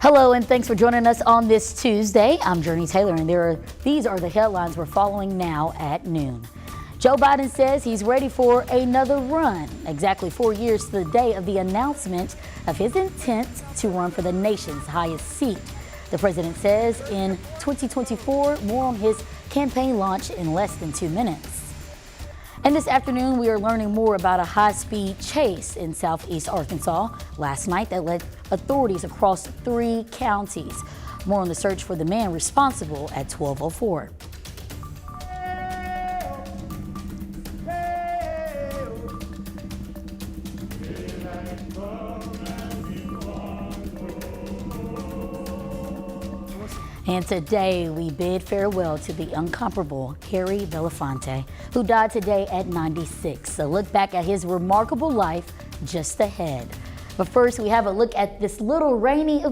Hello and thanks for joining us on this Tuesday. I'm Jurnee Taylor and these are the headlines we're following now at noon. Joe Biden says he's ready for another run, exactly 4 years to the day of the announcement of his intent to run for the nation's highest seat. The president says in 2024, more on his campaign launch in less than 2 minutes. And this afternoon, we are learning more about a high-speed chase in southeast Arkansas last night that led authorities across 3 counties. More on the search for the man responsible at 12:04. And today we bid farewell to the incomparable Harry Belafonte, who died today at 96. A look back at his remarkable life just ahead. But first, we have a look at this little raining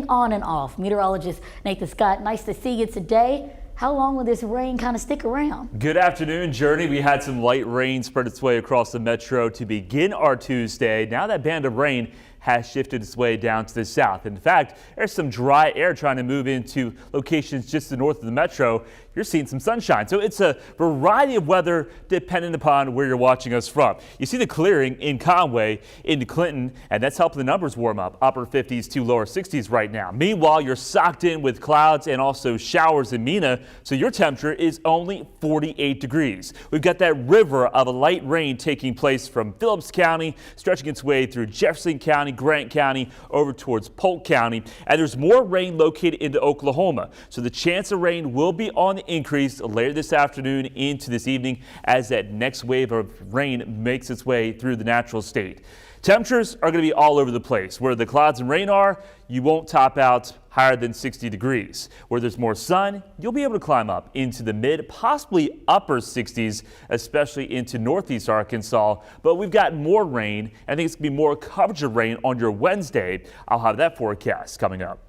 on and off. Meteorologist Nathan Scott, nice to see you today. How long will this rain kind of stick around? Good afternoon, Jurnee. We had some light rain spread its way across the metro to begin our Tuesday. Now that band of rain has shifted its way down to the south. In fact, there's some dry air trying to move into locations just to the north of the metro. You're seeing some sunshine. So it's a variety of weather depending upon where you're watching us from. You see the clearing in Conway into Clinton, and that's helping the numbers warm up. Upper 50s to lower 60s right now. Meanwhile, you're socked in with clouds and also showers in Mena, so your temperature is only 48 degrees. We've got that river of a light rain taking place from Phillips County, stretching its way through Jefferson County, Grant County, over towards Polk County, and there's more rain located into Oklahoma. So the chance of rain will be on the increase later this afternoon into this evening as that next wave of rain makes its way through the natural state. Temperatures are going to be all over the place. Where the clouds and rain are, you won't top out higher than 60 degrees. Where there's more sun, you'll be able to climb up into the mid, possibly upper 60s, especially into northeast Arkansas. But we've got more rain. I think it's going to be more coverage of rain on your Wednesday. I'll have that forecast coming up.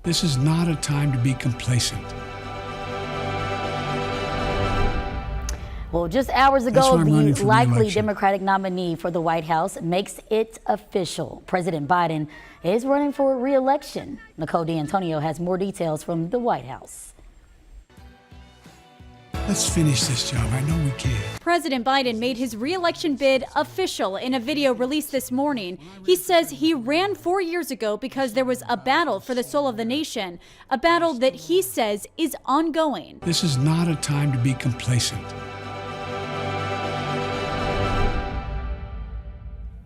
This is not a time to be complacent. Well, just hours ago, the likely Democratic nominee for the White House makes it official. President Biden is running for re-election. Nicole D'Antonio has more details from the White House. Let's finish this job. I know we can. President Biden made his re-election bid official in a video released this morning. He says he ran 4 years ago because there was a battle for the soul of the nation, a battle that he says is ongoing. This is not a time to be complacent.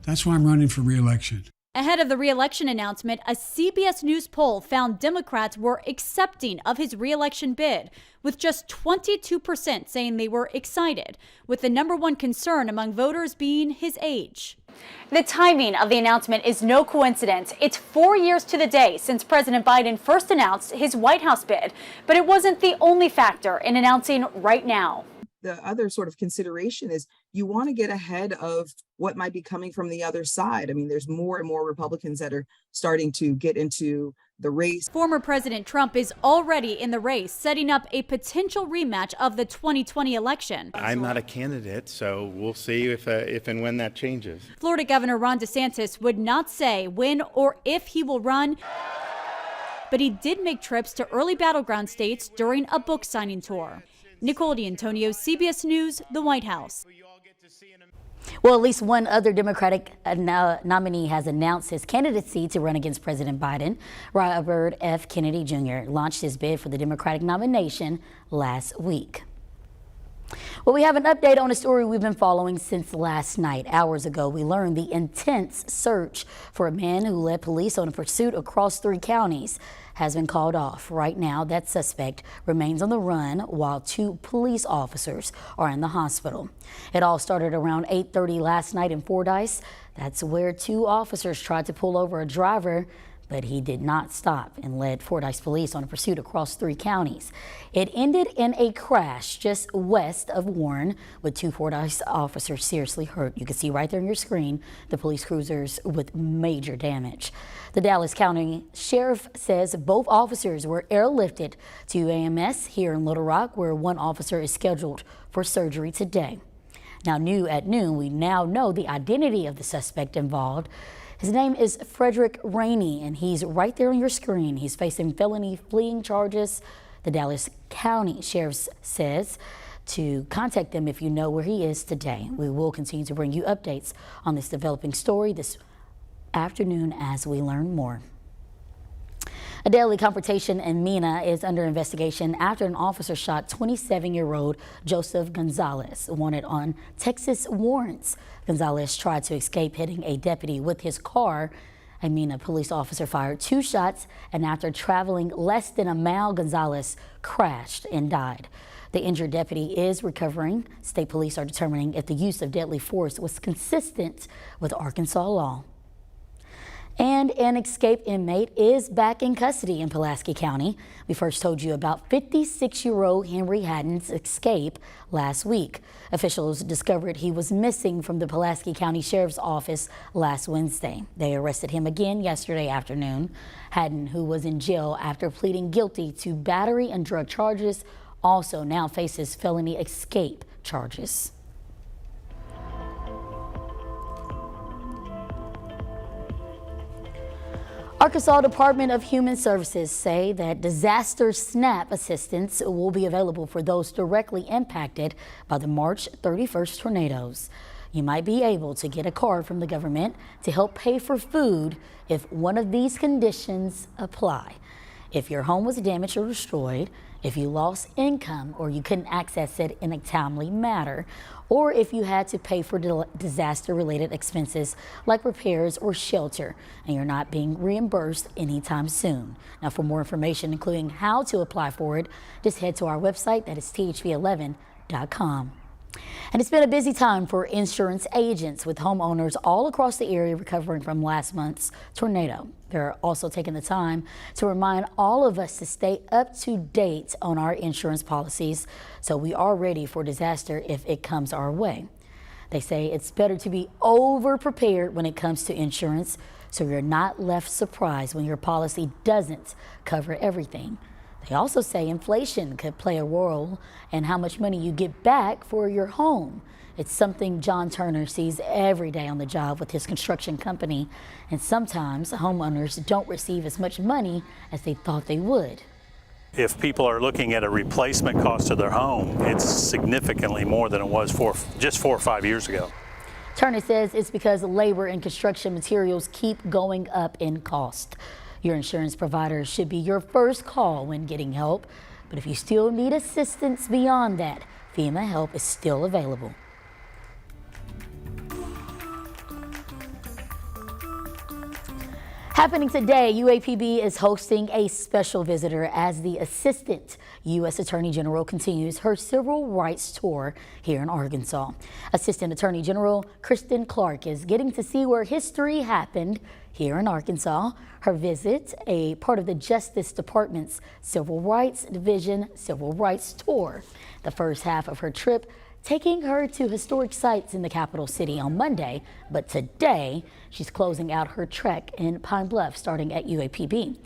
That's why I'm running for re-election. Ahead of the re-election announcement, a CBS News poll found Democrats were accepting of his re-election bid, with just 22% saying they were excited, with the #1 concern among voters being his age. The timing of the announcement is no coincidence. It's 4 years to the day since President Biden first announced his White House bid, but it wasn't the only factor in announcing right now. The other sort of consideration is you want to get ahead of what might be coming from the other side. I mean, there's more and more Republicans that are starting to get into the race. Former President Trump is already in the race, setting up a potential rematch of the 2020 election. I'm not a candidate, so we'll see if and when that changes. Florida Governor Ron DeSantis would not say when or if he will run, but he did make trips to early battleground states during a book signing tour. Nicole D'Antonio, CBS News, the White House. Well, at least one other Democratic nominee has announced his candidacy to run against President Biden. Robert F. Kennedy Jr. launched his bid for the Democratic nomination last week. Well, we have an update on a story we've been following since last night. Hours ago, we learned the intense search for a man who led police on a pursuit across 3 counties has been called off. Right now, that suspect remains on the run while 2 police officers are in the hospital. It all started around 8:30 last night in Fordyce. That's where 2 officers tried to pull over a driver, but he did not stop and led Fordyce police on a pursuit across 3 counties. It ended in a crash just west of Warren with 2 Fordyce officers seriously hurt. You can see right there on your screen the police cruisers with major damage. The Dallas County Sheriff says both officers were airlifted to AMS here in Little Rock, where 1 officer is scheduled for surgery today. Now, new at noon, we now know the identity of the suspect involved. His name is Frederick Rainey, and he's right there on your screen. He's facing felony fleeing charges. The Dallas County Sheriff says to contact them if you know where he is today. We will continue to bring you updates on this developing story this afternoon as we learn more. A deadly confrontation in Mena is under investigation after an officer shot 27-year-old Joseph Gonzalez, wanted on Texas warrants. Gonzalez tried to escape, hitting a deputy with his car. A Mena police officer fired 2 shots, and after traveling less than a mile, Gonzalez crashed and died. The injured deputy is recovering. State police are determining if the use of deadly force was consistent with Arkansas law. And an escaped inmate is back in custody in Pulaski County. We first told you about 56-year-old Henry Haddon's escape last week. Officials discovered he was missing from the Pulaski County Sheriff's Office last Wednesday. They arrested him again yesterday afternoon. Haddon, who was in jail after pleading guilty to battery and drug charges, also now faces felony escape charges. Arkansas Department of Human Services say that disaster SNAP assistance will be available for those directly impacted by the March 31st tornadoes. You might be able to get a card from the government to help pay for food if one of these conditions apply. If your home was damaged or destroyed, if you lost income or you couldn't access it in a timely manner, or if you had to pay for disaster-related expenses like repairs or shelter, and you're not being reimbursed anytime soon. Now, for more information, including how to apply for it, just head to our website, that is thv11.com. And it's been a busy time for insurance agents, with homeowners all across the area recovering from last month's tornado. They're also taking the time to remind all of us to stay up to date on our insurance policies so we are ready for disaster if it comes our way. They say it's better to be over-prepared when it comes to insurance so you're not left surprised when your policy doesn't cover everything. They also say inflation could play a role in how much money you get back for your home. It's something John Turner sees every day on the job with his construction company, and sometimes homeowners don't receive as much money as they thought they would. If people are looking at a replacement cost of their home, it's significantly more than it was just 4 or 5 years ago. Turner says it's because labor and construction materials keep going up in cost. Your insurance provider should be your first call when getting help, but if you still need assistance beyond that, FEMA help is still available. Happening today, UAPB is hosting a special visitor as the Assistant U.S. Attorney General continues her civil rights tour here in Arkansas. Assistant Attorney General Kristen Clark is getting to see where history happened here in Arkansas. Her visit, a part of the Justice Department's Civil Rights Division Civil Rights Tour. The first half of her trip taking her to historic sites in the capital city on Monday, but today she's closing out her trek in Pine Bluff, starting at UAPB.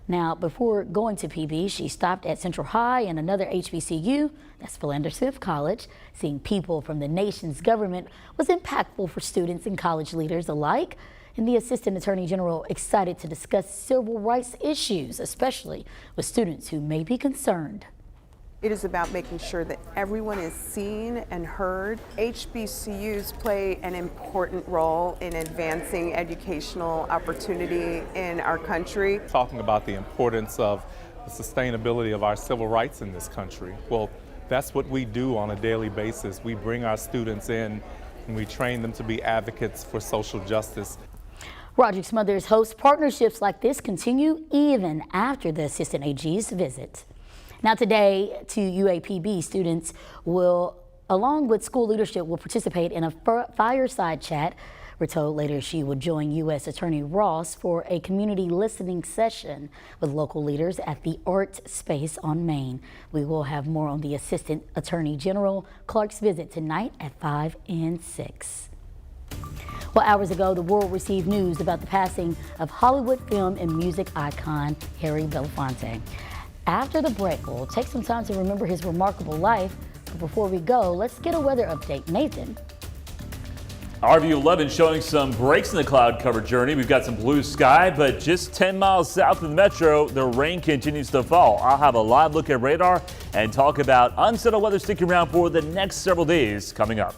Now, before going to PB, she stopped at Central High and another HBCU, that's Philander Smith College. Seeing people from the nation's government was impactful for students and college leaders alike. And the Assistant Attorney General excited to discuss civil rights issues, especially with students who may be concerned. It is about making sure that everyone is seen and heard. HBCUs play an important role in advancing educational opportunity in our country. Talking about the importance of the sustainability of our civil rights in this country. Well, that's what we do on a daily basis. We bring our students in and we train them to be advocates for social justice. Roderick Smothers hopes partnerships like this continue even after the Assistant AG's visit. Now today, to UAPB students will, along with school leadership, will participate in a fireside chat. We're told later she will join U.S. Attorney Ross for a community listening session with local leaders at the Art Space on Main. We will have more on the Assistant Attorney General Clark's visit tonight at 5 and 6. Well, hours ago, the world received news about the passing of Hollywood film and music icon Harry Belafonte. After the break, we'll take some time to remember his remarkable life. But before we go, let's get a weather update. Nathan. RVU 11 showing some breaks in the cloud cover journey. We've got some blue sky, but just 10 miles south of the metro, the rain continues to fall. I'll have a live look at radar and talk about unsettled weather sticking around for the next several days coming up.